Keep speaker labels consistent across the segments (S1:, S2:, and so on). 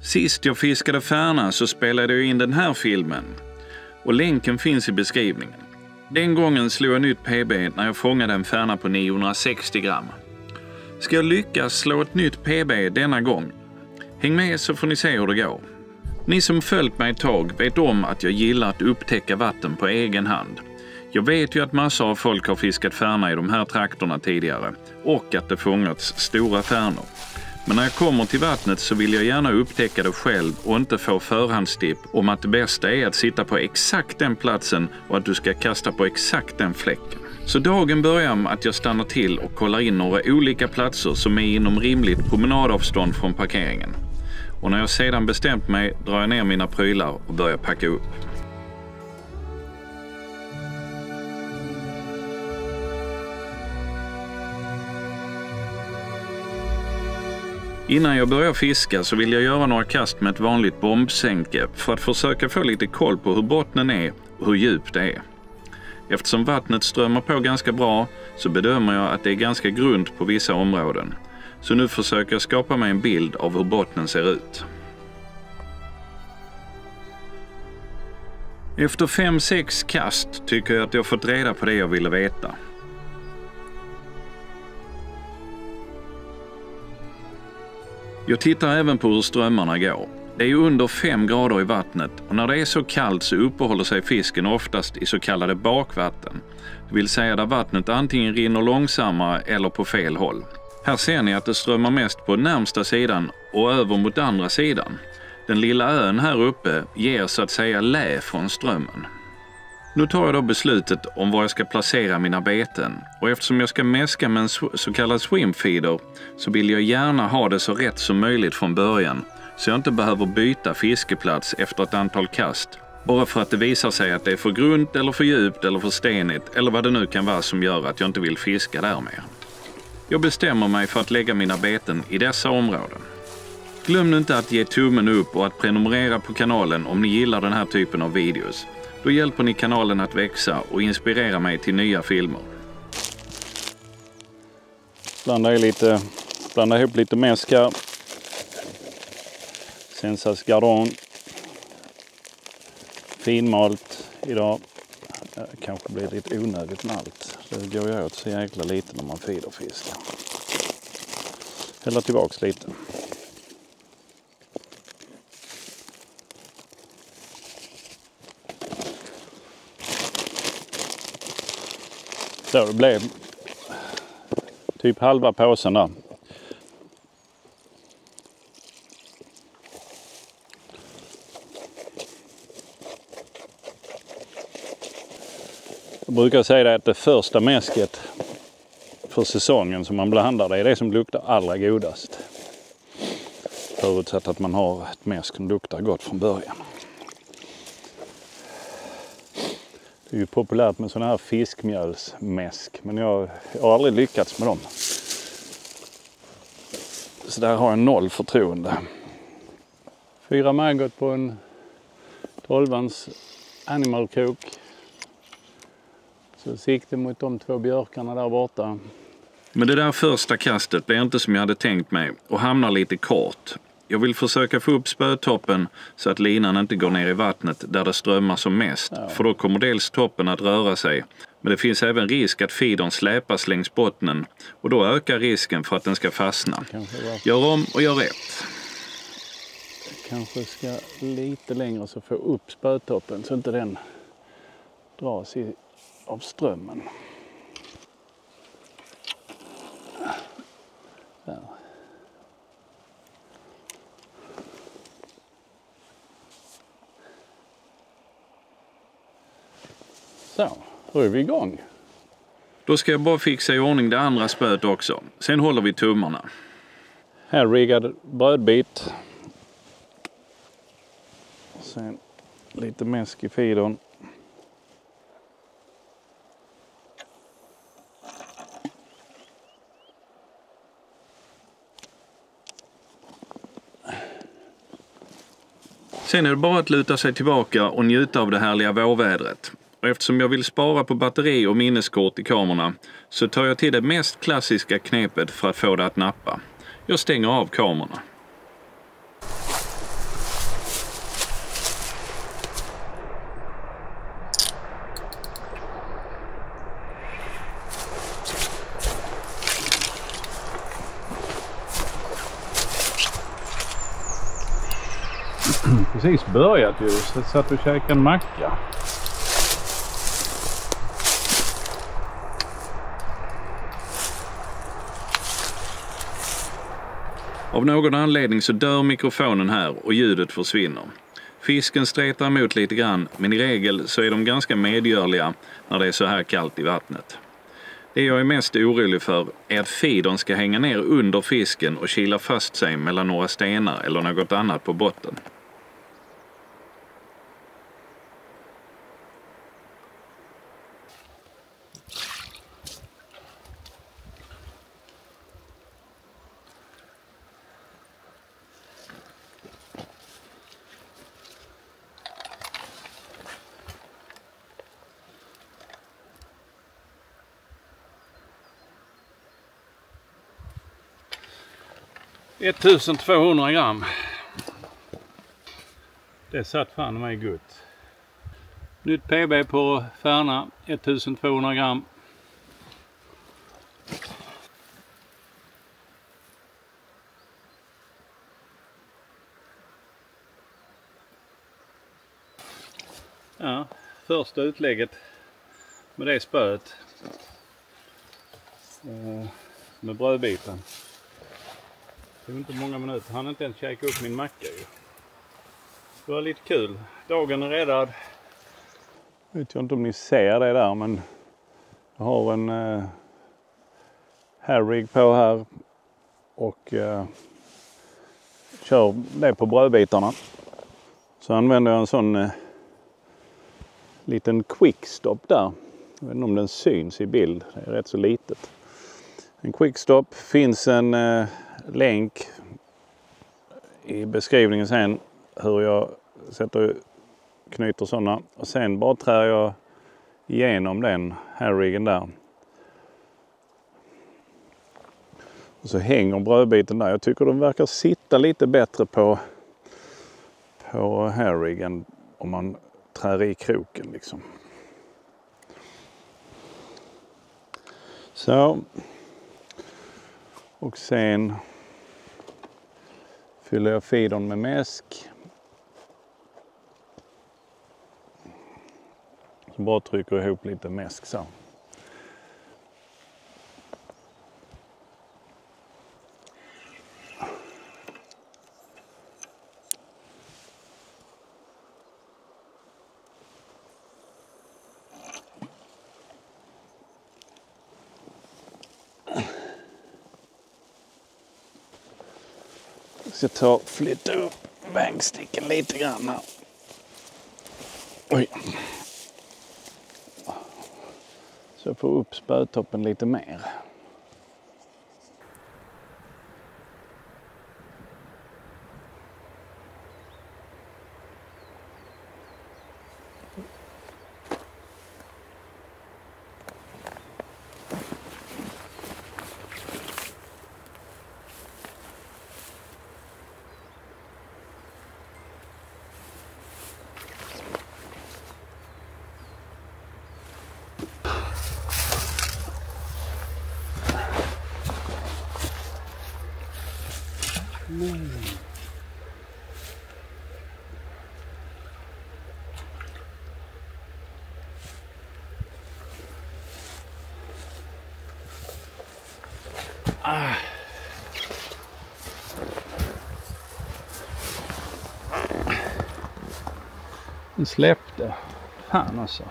S1: Sist jag fiskade färna så spelade jag in den här filmen. Och länken finns i beskrivningen. Den gången slog jag nytt PB när jag fångade en färna på 960 gram. Ska jag lyckas slå ett nytt PB denna gång? Häng med så får ni se hur det går. Ni som följt mig ett tag vet om att jag gillar att upptäcka vatten på egen hand. Jag vet ju att massor av folk har fiskat färna i de här trakterna tidigare och att det fångats stora färnor. Men när jag kommer till vattnet så vill jag gärna upptäcka det själv och inte få förhandstipp om att det bästa är att sitta på exakt den platsen och att du ska kasta på exakt den fläcken. Så dagen börjar med att jag stannar till och kollar in några olika platser som är inom rimligt promenadavstånd från parkeringen. Och när jag sedan bestämt mig drar jag ner mina prylar och börjar packa upp. Innan jag börjar fiska så vill jag göra några kast med ett vanligt bombsänke för att försöka få lite koll på hur bottnen är och hur djupt det är. Eftersom vattnet strömmar på ganska bra så bedömer jag att det är ganska grunt på vissa områden. Så nu försöker jag skapa mig en bild av hur bottnen ser ut. Efter 5-6 kast tycker jag att jag fått reda på det jag ville veta. Jag tittar även på hur strömmarna går. Det är under 5 grader i vattnet och när det är så kallt så uppehåller sig fisken oftast i så kallade bakvatten. Det vill säga där vattnet antingen rinner långsammare eller på fel håll. Här ser ni att det strömmar mest på närmsta sidan och över mot andra sidan. Den lilla ön här uppe ger så att säga lä från strömmen. Nu tar jag då beslutet om var jag ska placera mina beten och eftersom jag ska mäska med en så kallad swimfeeder så vill jag gärna ha det så rätt som möjligt från början så jag inte behöver byta fiskeplats efter ett antal kast bara för att det visar sig att det är för grunt eller för djupt eller för stenigt eller vad det nu kan vara som gör att jag inte vill fiska där mer. Jag bestämmer mig för att lägga mina beten i dessa områden. Glöm inte att ge tummen upp och att prenumerera på kanalen om ni gillar den här typen av videos. Då hjälper ni kanalen att växa och inspirera mig till nya filmer. Blanda ihop lite mäsk här. Sensas Gardon. Finmalt idag. Det kanske blir lite onödigt malt. Det går ju åt så jäkla lite när man feeder fiskar. Hälla tillbaks lite. Så det blev typ halva påsen där. Jag brukar säga att det första mäsket för säsongen som man blandar det är det som luktar allra godast. Förutsatt att man har ett mäsk som luktar gott från början. Det är ju populärt med sådana här fiskmjölsmäsk, men jag har aldrig lyckats med dem. Så där har jag 0 förtroende. 4 maggot på en 12-ans animalkrok. Så sikte mot de 2 björkarna där borta. Men det där första kastet blev inte som jag hade tänkt mig och hamnar lite kort. Jag vill försöka få upp spötoppen så att linan inte går ner i vattnet där det strömmar som mest. Ja. För då kommer dels toppen att röra sig. Men det finns även risk att feedern släpas längs bottnen. Och då ökar risken för att den ska fastna. Gör om och gör rätt. Jag kanske ska lite längre så få upp spötoppen så inte den dras av strömmen. Där. Så, då är vi igång. Då ska jag bara fixa i ordning det andra spöet också. Sen håller vi tummarna. Här riggad brödbit. Sen lite mäsk i feedern. Sen är det bara att luta sig tillbaka och njuta av det härliga vårvädret. Och eftersom jag vill spara på batteri och minneskort i kamerorna så tar jag till det mest klassiska knepet för att få det att nappa. Jag stänger av kamerorna. precis börjat ju, så jag satt och käkade en macka. Av någon anledning så dör mikrofonen här och ljudet försvinner. Fisken stretar emot lite grann, men i regel så är de ganska medgörliga när det är så här kallt i vattnet. Det jag är mest orolig för är att feedern ska hänga ner under fisken och kila fast sig mellan några stenar eller något annat på botten. $1200 gram. Det satt fan mig gott. Nytt PB på Färna, 1200 gram. Ja, första utlägget med det spöet. Med brödbiten. Det var inte många minuter. Han inte ens käka upp min macka ju. Det var lite kul. Dagen är räddad. Vet jag inte om ni ser det där, men jag har en hairrig på här och kör det på brödbitarna. Så använder jag en sån liten quickstop där. Jag vet inte om den syns i bild. Det är rätt så litet. En quickstop, finns en länk i beskrivningen sen hur jag knyter sådana, och sen bara trär jag igenom den hairriggen där. Och så hänger brödbiten där. Jag tycker de verkar sitta lite bättre på hairriggen om man trär i kroken liksom. Så. Och sen fyller jag feedern med mäsk. Så bara trycker jag ihop lite mäsk så. Jag ska flytta upp vägsticken lite grann här. Oj. Så jag får upp spötoppen lite mer. Den släppte. Fan alltså.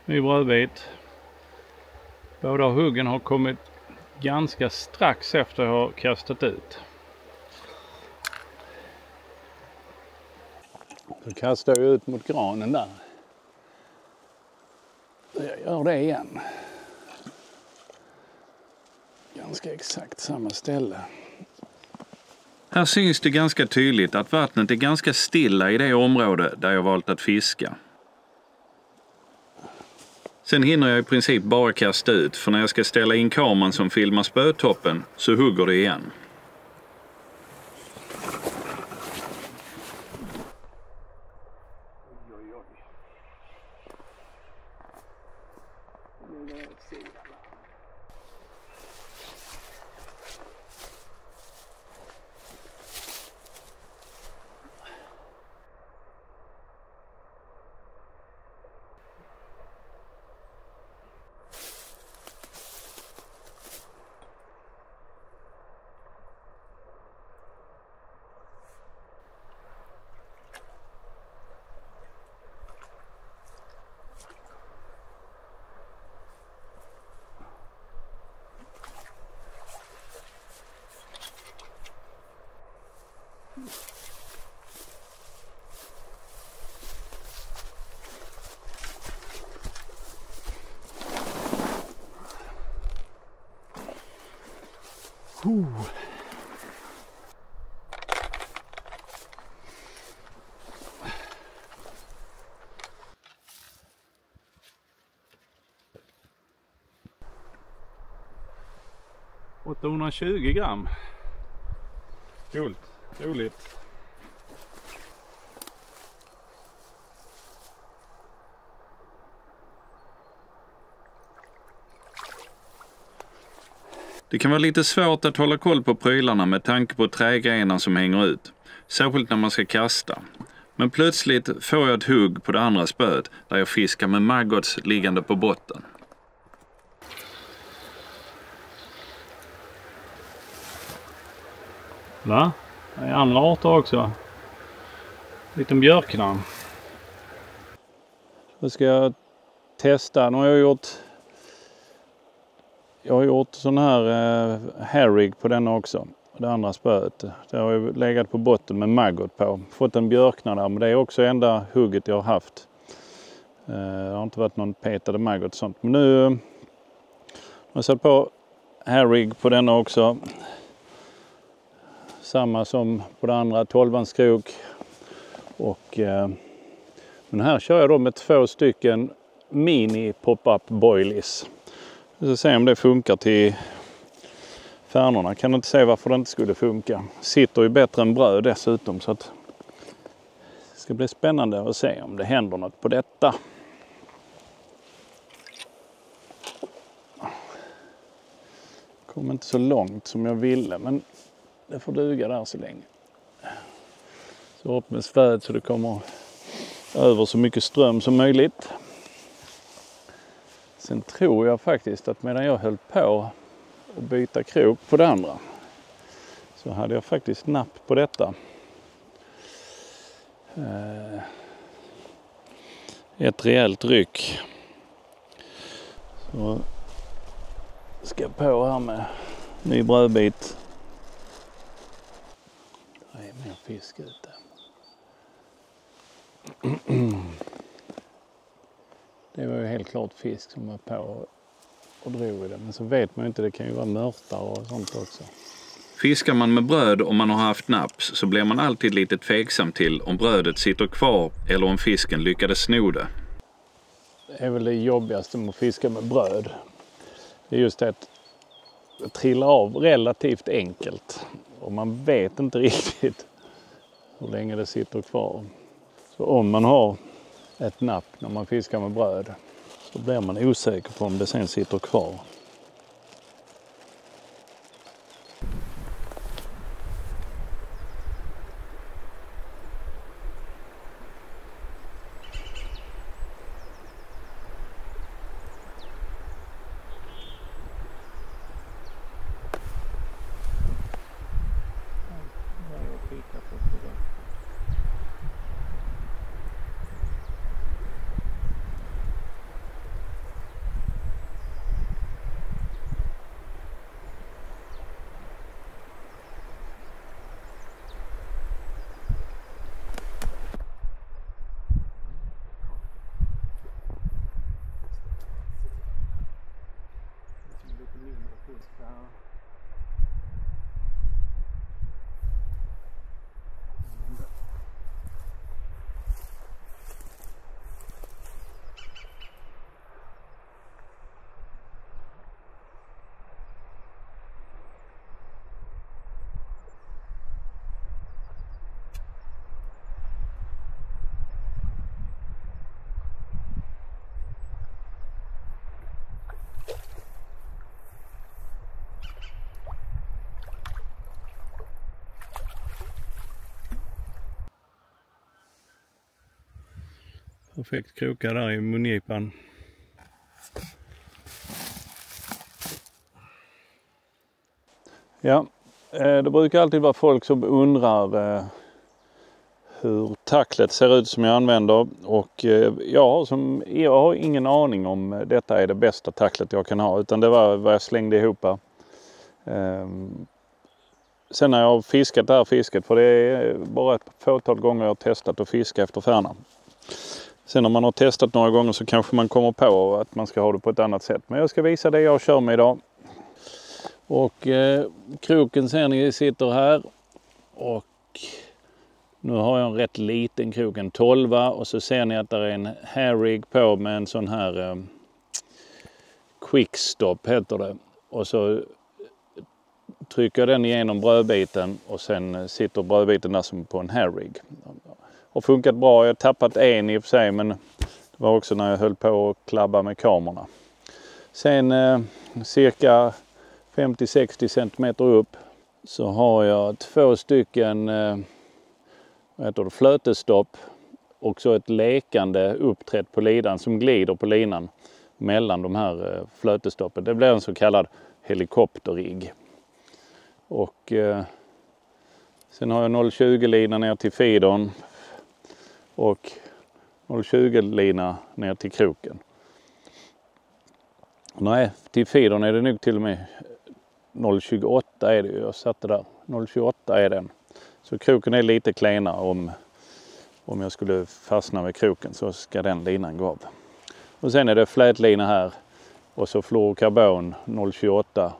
S1: Ny brödbit. Båda huggen har kommit ganska strax efter jag har kastat ut. Så kastar jag ut mot granen där. Jag gör det igen. Ganska exakt samma ställe. Här syns det ganska tydligt att vattnet är ganska stilla i det område där jag valt att fiska. Sen hinner jag i princip bara kasta ut, för när jag ska ställa in kameran som filmar spötoppen så hugger det igen. $820 gram. Coolt, roligt. Det kan vara lite svårt att hålla koll på prylarna med tanke på trägrenar som hänger ut, särskilt när man ska kasta. Men plötsligt får jag ett hugg på det andra spöet där jag fiskar med maggots liggande på botten. Va? Det är andra arter också. Liten björknarr. Nu ska jag testa. Nu har jag har gjort sån här hairrig på den också. Det andra spöet. Det har jag legat på botten med maggot på. Fått en björknarr där, men det är också enda hugget jag har haft. Det har inte varit någon petade maggot och sånt. Men nu har jag satt på hairrig på den också. Samma som på det andra, 12-ans krok. Och men här kör jag då med 2 stycken mini pop-up boilies. Vi ska se om det funkar till färnorna. Kan inte se varför det inte skulle funka. Sitter ju bättre än bröd dessutom, så att det ska bli spännande att se om det händer något på detta. Kom inte så långt som jag ville, men det får duga där så länge. Så upp med spöet så det kommer över så mycket ström som möjligt. Sen tror jag faktiskt att medan jag höll på att byta krok på det andra så hade jag faktiskt napp på detta. Ett rejält ryck. Så ska jag på här med ny brödbit. Det är mer fisk ute. Det var ju helt klart fisk som var på och drog i det. Men så vet man ju inte, det kan ju vara mörtar och sånt också. Fiskar man med bröd om man har haft naps så blir man alltid lite tveksam till om brödet sitter kvar eller om fisken lyckades sno det. Det är väl det jobbigaste med att fiska med bröd. Det är just det att det trillar av relativt enkelt. Och man vet inte riktigt hur länge det sitter kvar. Så om man har ett napp när man fiskar med bröd så blir man osäker på om det sen sitter kvar. Perfekt krokar där i mungipan. Ja, det brukar alltid vara folk som undrar hur tacklet ser ut som jag använder. Och jag har ingen aning om detta är det bästa tacklet jag kan ha. Utan det var vad jag slängde ihop. sen när jag har fiskat det här fisket, för det är bara ett fåtal gånger jag har testat att fiska efter färna. Sen när man har testat några gånger så kanske man kommer på att man ska ha det på ett annat sätt. Men jag ska visa det jag kör med idag. Och kroken ser ni sitter här. Och nu har jag en rätt liten krok, en 12, och så ser ni att det är en hairrig på med en sån här quickstop heter det. Och så trycker jag den igenom brödbiten och sen sitter brödbiten där som på en hairrig. Har funkat bra, jag har tappat en i och för sig, men det var också när jag höll på att klabba med kamerorna. Sen cirka 50-60 cm upp så har jag 2 stycken flötestopp och så ett lekande uppträtt på linan som glider på linan mellan de här flötestoppen. Det blir en så kallad helikopterrigg. Och sen har jag 0,20 lina ner till feedern och 0,20 lina ner till kroken. Nej, till feedern är det nog till och med 0,28 är det ju. Jag satte där. 0,28 är den. Så kroken är lite klenare om jag skulle fastna med kroken så ska den linan gå av. Och sen är det flätlina här och så fluorokarbon 0,28.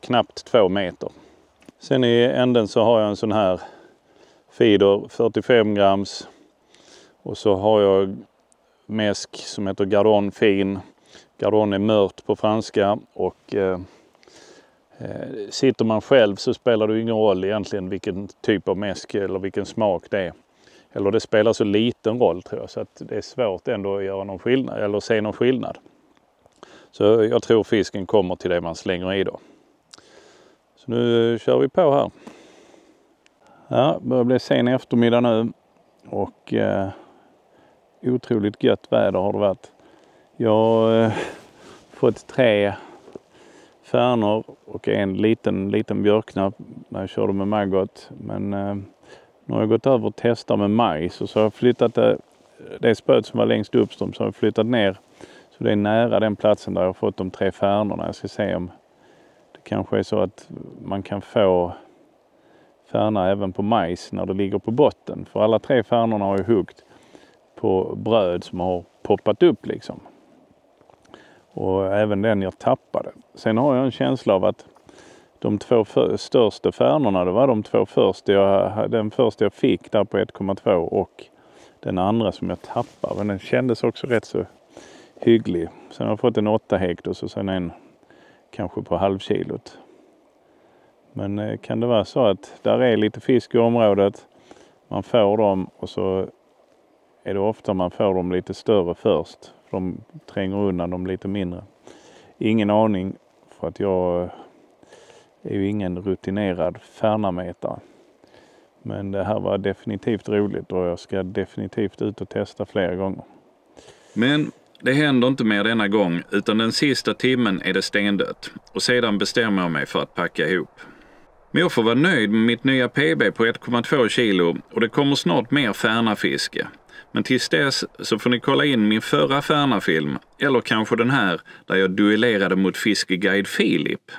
S1: Knappt 2 meter. Sen i änden så har jag en sån här feeder 45 grams och så har jag mäsk som heter Gardon fin. Gardon är mört på franska och sitter man själv så spelar det ingen roll egentligen vilken typ av mäsk eller vilken smak det är. Eller det spelar så liten roll tror jag så att det är svårt ändå att göra någon skillnad eller se någon skillnad. Så jag tror fisken kommer till det man slänger i då. Så nu kör vi på här. Ja, det börjar bli sen eftermiddag nu och otroligt gött väder har det varit. Jag har fått 3 färnor och en liten björknapp när jag körde med maggot. Men nu har jag gått över och testat med majs och så har jag flyttat det spöt som var längst uppström så har jag flyttat ner. Så det är nära den platsen där jag har fått de 3 färnorna. Jag ska se om det kanske är så att man kan få färna även på majs när det ligger på botten. För alla 3 färnorna har jag huggt på bröd som har poppat upp liksom. Och även den jag tappade. Sen har jag en känsla av att de 2 största färnorna, det var de 2 första den första jag fick där på 1,2 och den andra som jag tappade. Men den kändes också rätt så hygglig. Sen har jag fått en 8 hektos och sen en kanske på halvkilot. Men kan det vara så att där är lite fisk i området, man får dem och så är det ofta man får dem lite större först. För de tränger undan dem lite mindre. Ingen aning för att jag är ju ingen rutinerad färnametare. Men det här var definitivt roligt och jag ska definitivt ut och testa flera gånger. Men det händer inte mer denna gång utan den sista timmen är det stendött. Och sedan bestämmer jag mig för att packa ihop. Men jag får vara nöjd med mitt nya PB på 1,2 kilo och det kommer snart mer färnafiske. Men tills dess så får ni kolla in min förra färnafilm eller kanske den här där jag duellerade mot fiskeguide Filip.